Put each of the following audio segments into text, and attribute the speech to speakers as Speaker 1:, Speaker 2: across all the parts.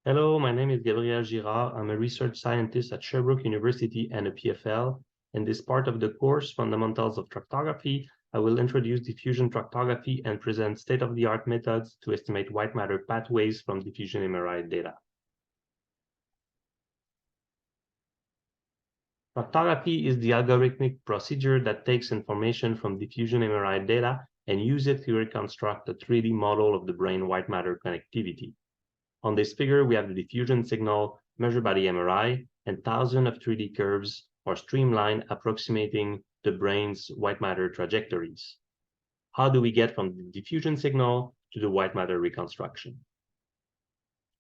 Speaker 1: Hello, my name is Gabriel Girard. I'm a research scientist at Sherbrooke University and a PFL. In this part of the course, Fundamentals of Tractography, I will introduce diffusion tractography and present state-of-the-art methods to estimate white matter pathways from diffusion MRI data. Tractography is the algorithmic procedure that takes information from diffusion MRI data and uses it to reconstruct a 3D model of the brain white matter connectivity. On this figure, we have the diffusion signal measured by the MRI and thousands of 3D curves or streamlines approximating the brain's white matter trajectories. How do we get from the diffusion signal to the white matter reconstruction?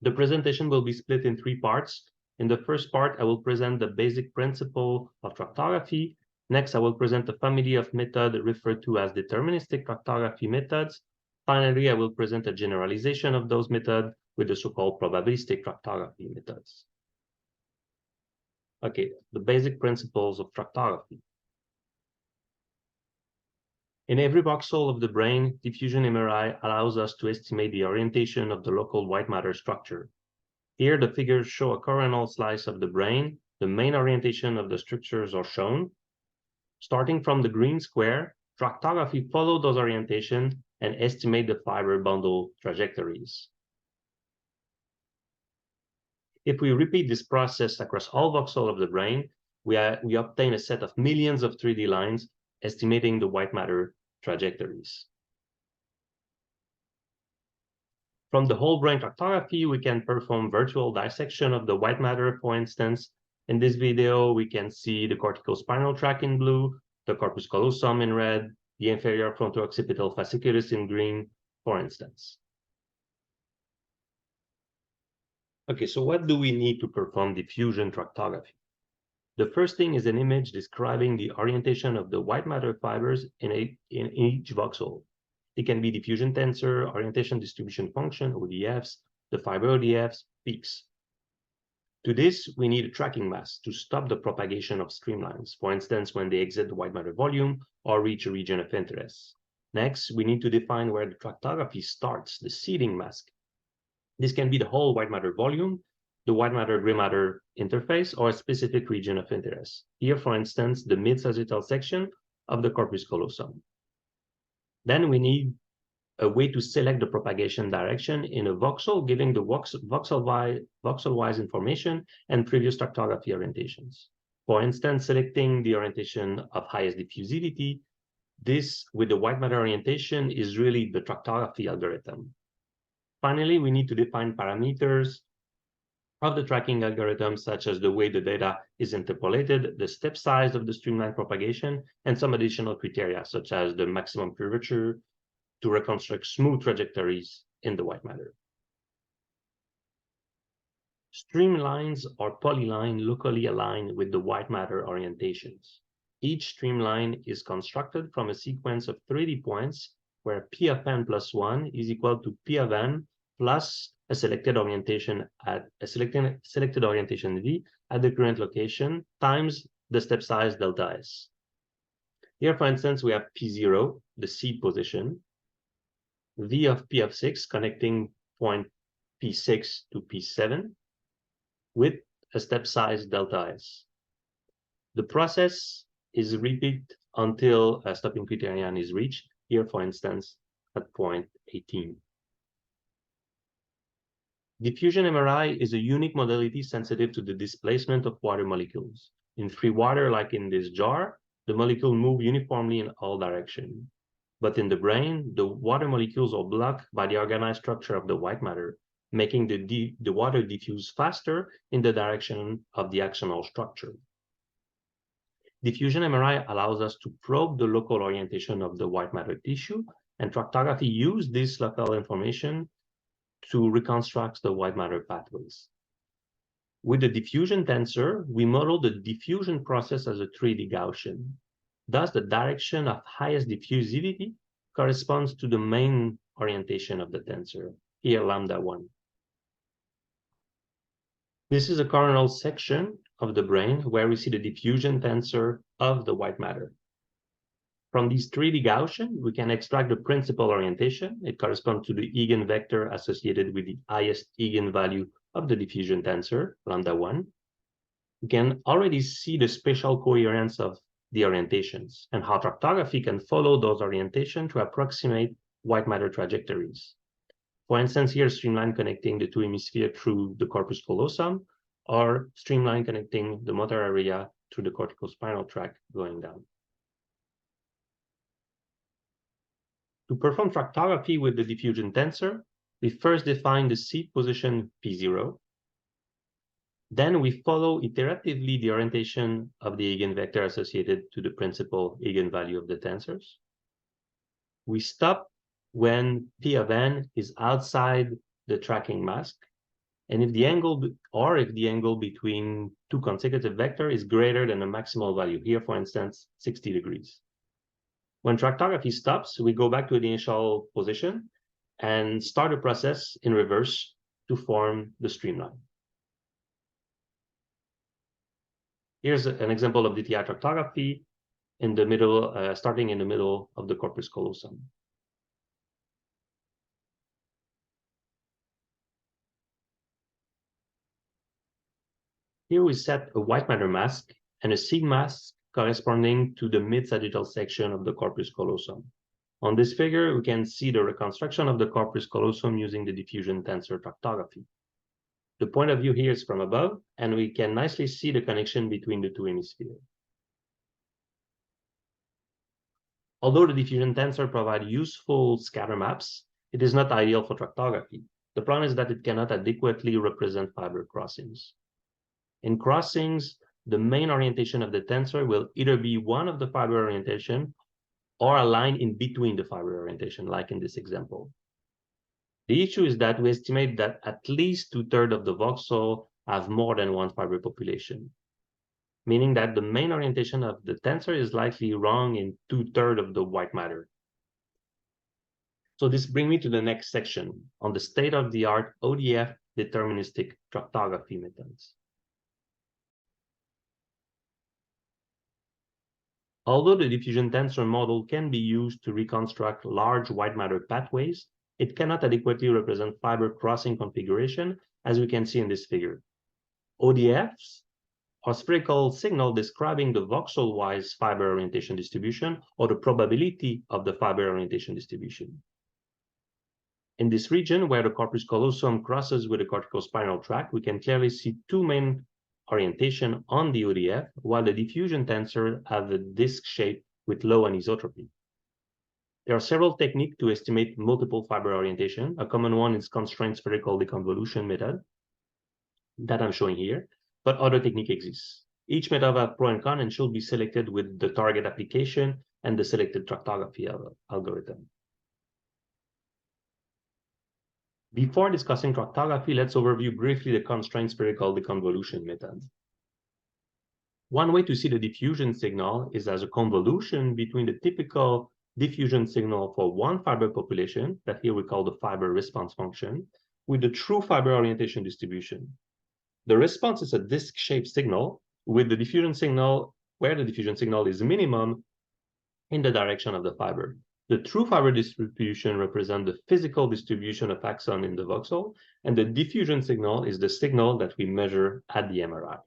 Speaker 1: The presentation will be split in 3 parts. In the first part, I will present the basic principle of tractography. Next, I will present a family of methods referred to as deterministic tractography methods. Finally, I will present a generalization of those methods with the so-called probabilistic tractography methods. Okay, the basic principles of tractography. In every voxel of the brain, diffusion MRI allows us to estimate the orientation of the local white matter structure. Here, the figures show a coronal slice of the brain. The main orientation of the structures are shown. Starting from the green square, tractography follows those orientations and estimate the fiber bundle trajectories. If we repeat this process across all voxels of the brain, we obtain a set of millions of 3D lines estimating the white matter trajectories. From the whole brain tractography, we can perform virtual dissection of the white matter. For instance, in this video, we can see the corticospinal tract in blue, the corpus callosum in red, the inferior fronto-occipital fasciculus in green, for instance. Okay, so what do we need to perform diffusion tractography? The first thing is an image describing the orientation of the white matter fibers in each voxel. It can be diffusion tensor, orientation distribution function, ODFs, the fiber ODFs, peaks. To this, we need a tracking mass to stop the propagation of streamlines, for instance, when they exit the white matter volume or reach a region of interest. Next, we need to define where the tractography starts, the seeding mask. This can be the whole white matter volume, the white matter-gray matter interface, or a specific region of interest. Here, for instance, the mid-sagittal section of the corpus callosum. Then we need a way to select the propagation direction in a voxel, giving the voxel-wise information and previous tractography orientations. For instance, selecting the orientation of highest diffusivity. This, with the white matter orientation, is really the tractography algorithm. Finally, we need to define parameters of the tracking algorithm, such as the way the data is interpolated, the step size of the streamline propagation, and some additional criteria, such as the maximum curvature to reconstruct smooth trajectories in the white matter. Streamlines are polyline locally aligned with the white matter orientations. Each streamline is constructed from a sequence of 3D points where P of n plus 1 is equal to P of n plus a selected orientation V at the current location times the step size delta S. Here, for instance, we have P0, the seed position, V of P of 6 connecting point P6 to P7 with a step size delta S. The process is repeated until a stopping criterion is reached, here, for instance, at point 18. Diffusion MRI is a unique modality sensitive to the displacement of water molecules. In free water, like in this jar, the molecules move uniformly in all directions. But in the brain, the water molecules are blocked by the organized structure of the white matter, making the water diffuse faster in the direction of the axonal structure. Diffusion MRI allows us to probe the local orientation of the white matter tissue, and tractography uses this local information to reconstruct the white matter pathways. With the diffusion tensor, we model the diffusion process as a 3D Gaussian. Thus, the direction of highest diffusivity corresponds to the main orientation of the tensor, here lambda 1. This is a coronal section of the brain where we see the diffusion tensor of the white matter. From these 3D Gaussian, we can extract the principal orientation. It corresponds to the eigenvector associated with the highest eigenvalue of the diffusion tensor, lambda 1, we can already see the spatial coherence of the orientations and how tractography can follow those orientations to approximate white matter trajectories. For instance, here, streamline connecting the two hemispheres through the corpus callosum, or streamline connecting the motor area through the corticospinal tract going down. To perform tractography with the diffusion tensor, we first define the seed position P0. Then we follow iteratively the orientation of the eigenvector associated to the principal eigenvalue of the tensors. We stop when P of n is outside the tracking mask, and if the angle between two consecutive vectors is greater than the maximal value, here, for instance, 60 degrees. When tractography stops, we go back to the initial position and start the process in reverse to form the streamline. Here's an example of DTI tractography in the middle, starting in the middle of the corpus callosum. Here we set a white matter mask and a seed mask corresponding to the mid-sagittal section of the corpus callosum. On this figure, we can see the reconstruction of the corpus callosum using the diffusion tensor tractography. The point of view here is from above, and we can nicely see the connection between the two hemispheres. Although the diffusion tensor provides useful scatter maps, it is not ideal for tractography. The problem is that it cannot adequately represent fiber crossings. In crossings, the main orientation of the tensor will either be one of the fiber orientation or a line in between the fiber orientation, like in this example. The issue is that we estimate that at least 2/3 of the voxel have more than one fiber population, meaning that the main orientation of the tensor is likely wrong in 2/3 of the white matter. So this brings me to the next section on the state-of-the-art ODF deterministic tractography methods. Although the diffusion tensor model can be used to reconstruct large white matter pathways, it cannot adequately represent fiber crossing configuration, as we can see in this figure. ODFs are spherical signal describing the voxel-wise fiber orientation distribution or the probability of the fiber orientation distribution. In this region, where the corpus callosum crosses with the corticospinal tract, we can clearly see two main orientation on the ODF, while the diffusion tensor have a disc shape with low anisotropy. There are several techniques to estimate multiple fiber orientation. A common one is constrained spherical deconvolution method that I'm showing here, but other techniques exist. Each method has pro and con and should be selected with the target application and the selected tractography algorithm. Before discussing tractography, let's overview briefly the constrained spherical deconvolution method. One way to see the diffusion signal is as a convolution between the typical diffusion signal for one fiber population, that here we call the fiber response function, with the true fiber orientation distribution. The response is a disc-shaped signal with the diffusion signal, where the diffusion signal is minimum in the direction of the fiber. The true fiber distribution represents the physical distribution of axon in the voxel, and the diffusion signal is the signal that we measure at the MRI.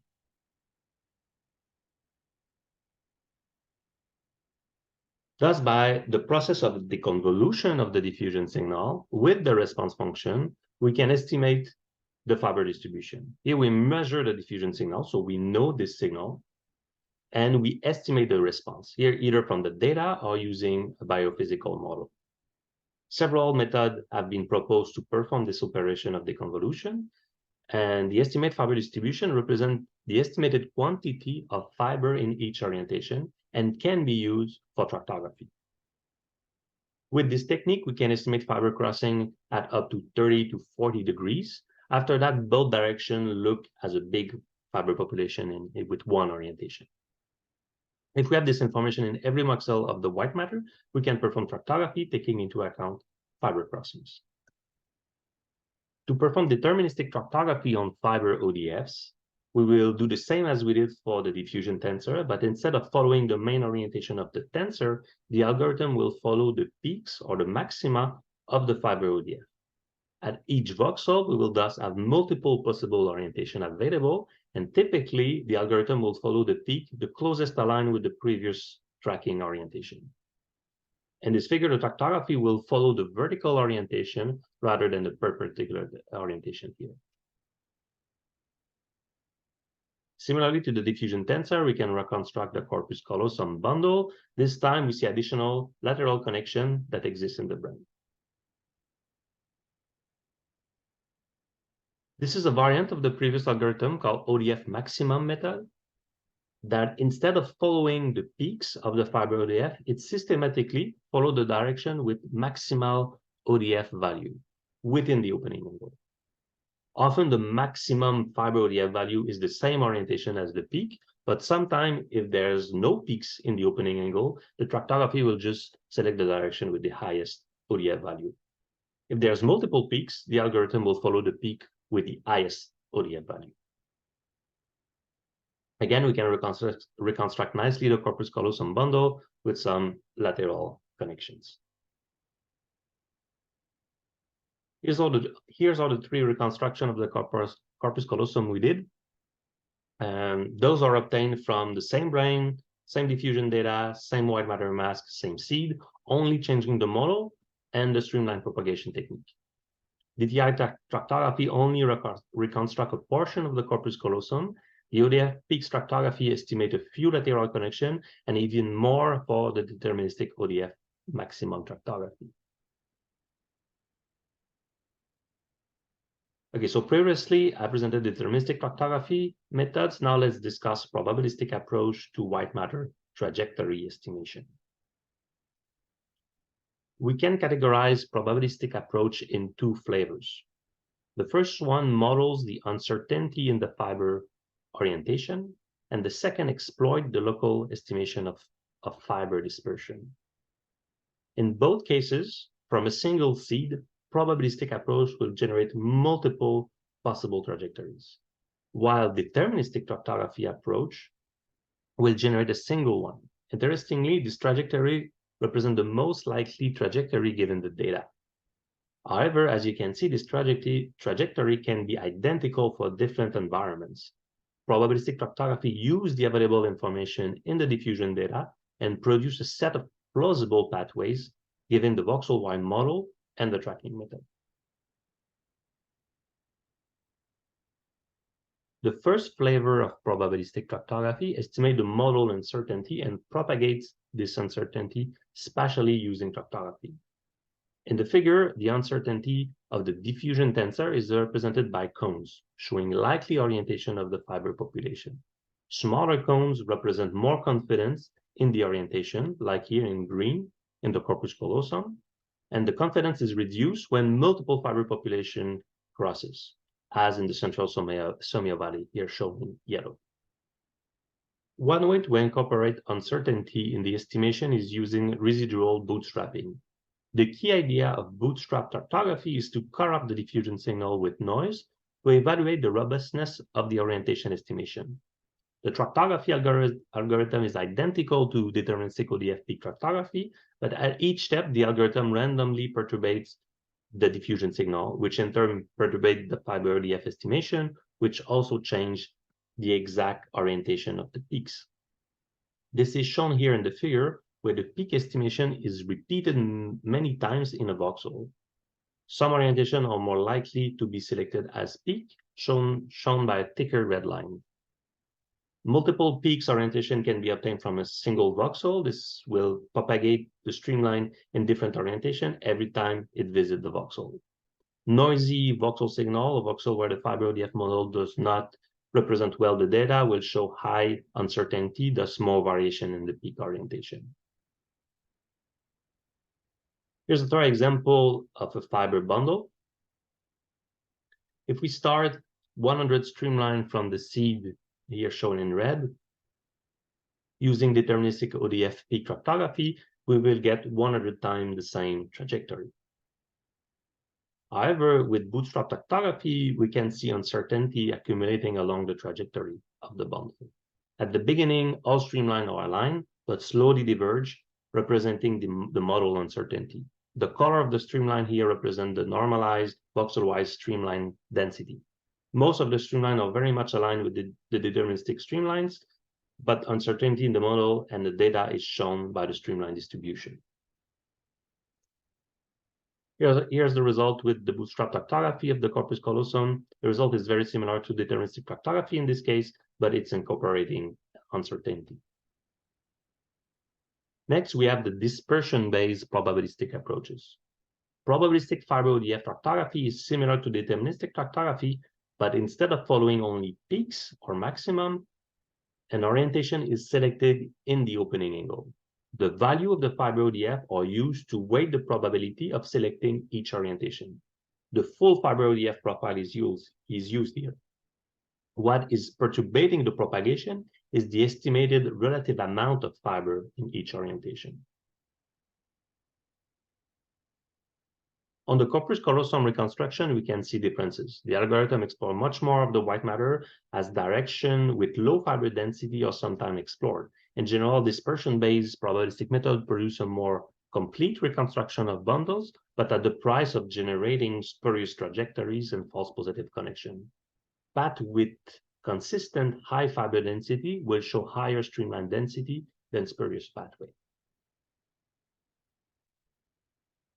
Speaker 1: Thus, by the process of the convolution of the diffusion signal with the response function, we can estimate the fiber distribution. Here we measure the diffusion signal, so we know this signal, and we estimate the response, here either from the data or using a biophysical model. Several methods have been proposed to perform this operation of the convolution, and the estimate fiber distribution represents the estimated quantity of fiber in each orientation and can be used for tractography. With this technique, we can estimate fiber crossing at up to 30 to 40 degrees. After that, both directions look as a big fiber population with one orientation. If we have this information in every voxel of the white matter, we can perform tractography taking into account fiber crossings. To perform deterministic tractography on fiber ODFs, we will do the same as we did for the diffusion tensor, but instead of following the main orientation of the tensor, the algorithm will follow the peaks or the maxima of the fiber ODF. At each voxel, we will thus have multiple possible orientation available, and typically the algorithm will follow the peak the closest aligned with the previous tracking orientation. In this figure, the tractography will follow the vertical orientation rather than the perpendicular orientation here. Similarly to the diffusion tensor, we can reconstruct the corpus callosum bundle. This time we see additional lateral connection that exists in the brain. This is a variant of the previous algorithm called ODF maximum method, that instead of following the peaks of the fiber ODF, it systematically follows the direction with maximal ODF value within the opening angle. Often the maximum fiber ODF value is the same orientation as the peak, but sometimes if there's no peaks in the opening angle, the tractography will just select the direction with the highest ODF value. If there's multiple peaks, the algorithm will follow the peak with the highest ODF value. Again, we can reconstruct nicely the corpus callosum bundle with some lateral connections. Here's all the three reconstruction of the corpus callosum we did. Those are obtained from the same brain, same diffusion data, same white matter mask, same seed, only changing the model and the streamline propagation technique. DTI tractography only reconstruct a portion of the corpus callosum. The ODF peak tractography estimate a few lateral connection and even more for the deterministic ODF maximum tractography. Okay, so previously I presented deterministic tractography methods. Now let's discuss probabilistic approach to white matter trajectory estimation. We can categorize probabilistic approach in two flavors. The first one models the uncertainty in the fiber orientation, and the second exploit the local estimation of fiber dispersion. In both cases, from a single seed, probabilistic approach will generate multiple possible trajectories, while deterministic tractography approach will generate a single one. Interestingly, this trajectory represents the most likely trajectory given the data. However, as you can see, this trajectory can be identical for different environments. Probabilistic tractography uses the available information in the diffusion data and produce a set of plausible pathways given the voxel-wide model and the tracking method. The first flavor of probabilistic tractography estimates the model uncertainty and propagates this uncertainty spatially using tractography. In the figure, the uncertainty of the diffusion tensor is represented by cones, showing likely orientation of the fiber population. Smaller cones represent more confidence in the orientation, like here in green, in the corpus callosum, and the confidence is reduced when multiple fiber population crosses, as in the central Somia Valley, here shown in yellow. One way to incorporate uncertainty in the estimation is using residual bootstrapping. The key idea of bootstrap tractography is to corrupt the diffusion signal with noise to evaluate the robustness of the orientation estimation. The tractography algorithm is identical to deterministic ODF peak tractography, but at each step, the algorithm randomly perturbates the diffusion signal, which in turn perturbates the fiber ODF estimation, which also change the exact orientation of the peaks. This is shown here in the figure, where the peak estimation is repeated many times in a voxel. Some orientation are more likely to be selected as peak, shown by a thicker red line. Multiple peaks orientation can be obtained from a single voxel. This will propagate the streamline in different orientation every time it visits the voxel. Noisy voxel signal, a voxel where the fiber ODF model does not represent well the data, will show high uncertainty, thus more variation in the peak orientation. Here's a third example of a fiber bundle. If we start 100 streamline from the seed, here shown in red, using deterministic ODF peak tractography, we will get 100 times the same trajectory. However, with bootstrap tractography, we can see uncertainty accumulating along the trajectory of the bundle. At the beginning, all streamlines are aligned, but slowly diverge, representing the model uncertainty. The color of the streamline here represents the normalized voxel-wise streamline density. Most of the streamline are very much aligned with the deterministic streamlines, but uncertainty in the model and the data is shown by the streamline distribution. Here's the result with the bootstrap tractography of the corpus callosum. The result is very similar to deterministic tractography in this case, but it's incorporating uncertainty. Next, we have the dispersion-based probabilistic approaches. Probabilistic fiber ODF tractography is similar to deterministic tractography, but instead of following only peaks or maximum, an orientation is selected in the opening angle. The value of the fiber ODF are used to weight the probability of selecting each orientation. The full fiber ODF profile is used here. What is perturbating the propagation is the estimated relative amount of fiber in each orientation. On the corpus callosum reconstruction, we can see differences. The algorithm explores much more of the white matter as direction with low fiber density are sometimes explored. In general, dispersion-based probabilistic method produce a more complete reconstruction of bundles, but at the price of generating spurious trajectories and false positive connection. Path with consistent high fiber density will show higher streamline density than spurious pathway.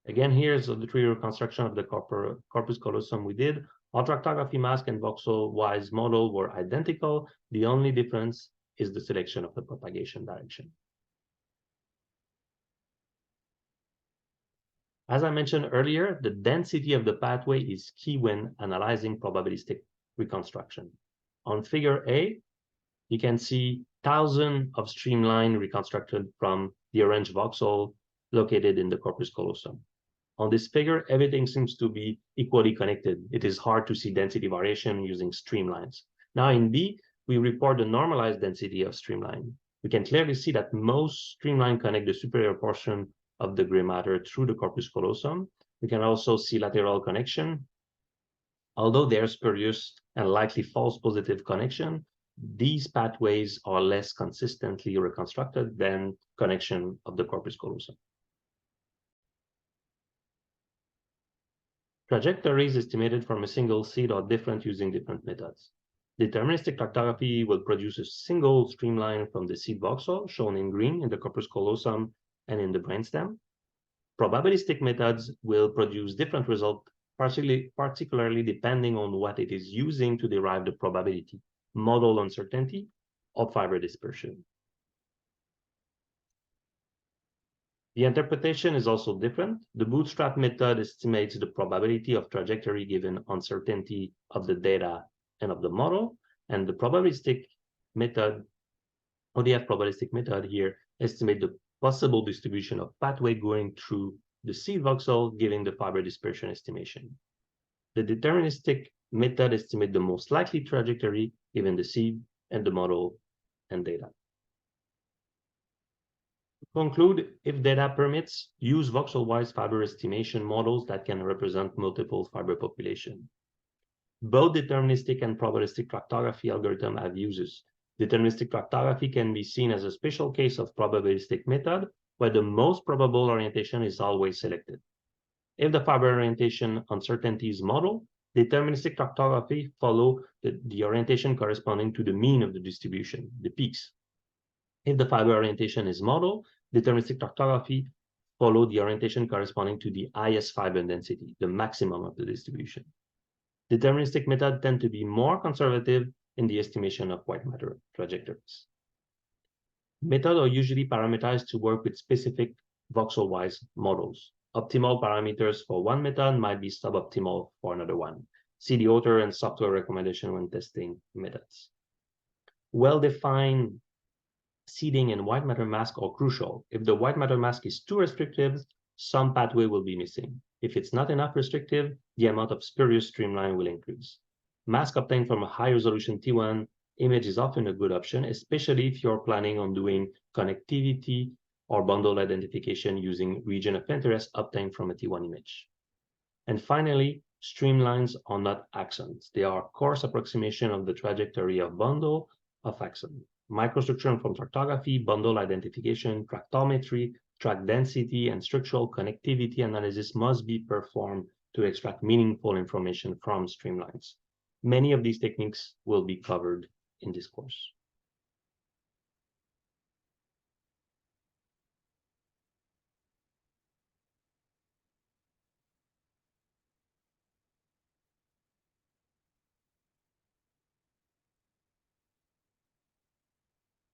Speaker 1: Again, here's the tree reconstruction of the corpus callosum we did. Our tractography mask and voxel-wise model were identical. The only difference is the selection of the propagation direction. As I mentioned earlier, the density of the pathway is key when analyzing probabilistic reconstruction. On figure A, you can see thousands of streamlines reconstructed from the orange voxel located in the corpus callosum. On this figure, everything seems to be equally connected. It is hard to see density variation using streamlines. Now in B, we report the normalized density of streamline. We can clearly see that most streamline connect the superior portion of the gray matter through the corpus callosum. We can also see lateral connection. Although they are spurious and likely false positive connection, these pathways are less consistently reconstructed than connection of the corpus callosum. Trajectories estimated from a single seed are different using different methods. Deterministic tractography will produce a single streamline from the seed voxel, shown in green in the corpus callosum and in the brainstem. Probabilistic methods will produce different results, particularly depending on what it is using to derive the probability, model uncertainty, or fiber dispersion. The interpretation is also different. The bootstrap method estimates the probability of trajectory given uncertainty of the data and of the model, and the probabilistic method, ODF probabilistic method here, estimates the possible distribution of pathway going through the seed voxel, giving the fiber dispersion estimation. The deterministic method estimates the most likely trajectory given the seed and the model and data. To conclude, if data permits, use voxel-wise fiber estimation models that can represent multiple fiber population. Both deterministic and probabilistic tractography algorithms have uses. Deterministic tractography can be seen as a special case of probabilistic method, where the most probable orientation is always selected. If the fiber orientation uncertainty is modeled, deterministic tractography follow the orientation corresponding to the mean of the distribution, the peaks. If the fiber orientation is modeled, deterministic tractography follow the orientation corresponding to the highest fiber density, the maximum of the distribution. Deterministic methods tend to be more conservative in the estimation of white matter trajectories. Methods are usually parameterized to work with specific voxel-wise models. Optimal parameters for one method might be suboptimal for another one. See the author and software recommendation when testing methods. Well-defined seeding and white matter mask are crucial. If the white matter mask is too restrictive, some pathway will be missing. If it's not enough restrictive, the amount of spurious streamline will increase. Mask obtained from a high resolution T1 image is often a good option, especially if you're planning on doing connectivity or bundle identification using region of interest obtained from a T1 image. And finally, streamlines are not axons. They are coarse approximation of the trajectory of bundle of axon. Microstructure from tractography, bundle identification, tractometry, track density, and structural connectivity analysis must be performed to extract meaningful information from streamlines. Many of these techniques will be covered in this course.